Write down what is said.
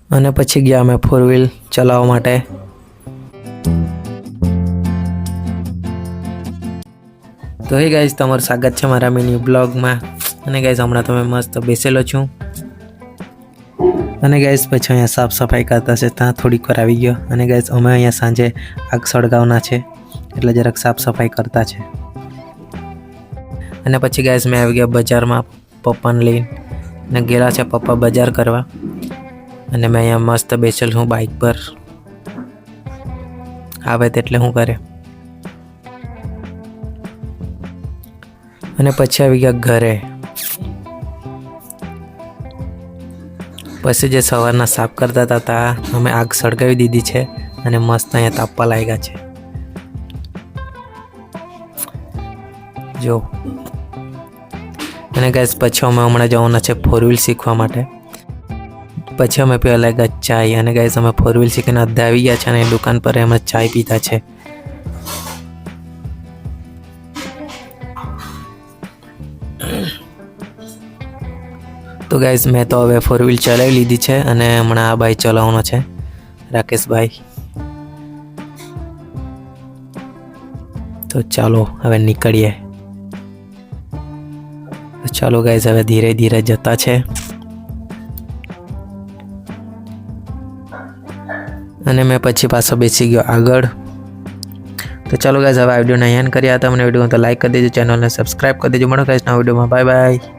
અને પછી ગયા અમે 4 વ્હીલ ચલાવવા માટે। તો હે ગાઈઝ, તમારું સ્વાગત છે મારા મિની બ્લોગમાં। અને ગાઈઝ હમણાં તો મેં મસ્ત બેસેલો છું અને ગાઈઝ પછી અહીંયા સાફ સફાઈ કરતા છે, ત્યાં થોડીક વાર આવી ગયો। અને ગાઈઝ અમે અહીંયા સાંજે આગ સળગાવવાના છે, એટલે જરાક સાફ સફાઈ કરતા છે। અને પછી ગાઈઝ મેં આવી ગયા બજારમાં પપ્પાને લઈને, અને ગયેલા છે પપ્પા બજાર કરવા। અને મેં અહીંયા મસ્ત બેસેલ છું બાઇક પર, આવે તેટલે શું કરે। અને પછી આવી ગયા ઘરે। પછી જે સવારના સાફ કરતા હતા ત્યાં અમે આગ સળગાવી દીધી છે અને મસ્ત અહીંયા તાપવા લાગ્યા છે જો। અને ગાઈસ પછી અમે હમણાં જવાના છે 4 વ્હીલ શીખવા માટે। પછી અમે પીવા લાગ્યા ચાય। અને ગાઈસ અમે 4 વ્હીલ શીખીને અડધા આવી ગયા છે અને દુકાન પર અમે ચાય પીતા છે। તો ગાઈસ મેં તો હવે 4 વ્હીલ ચલાવી લીધી છે અને હમણાં આ ભાઈ ચલાવવાનો છે, રાકેશભાઈ। તો ચાલો હવે નીકળીએ। ચાલો ગાઈસ હવે ધીરે ધીરે જતા છે અને મેં પછી પાછો બેસી ગયો આગળ। તો ચાલો ગાઈસ હવે આ વિડીયોને અહીંયા કર્યા હતા। મને વિડીયો તો લાઈક કરી દેજો, ચેનલને સબસ્ક્રાઈબ કરી દેજો। મળો ગાઈસ નવા વિડીયોમાં, બાય બાય।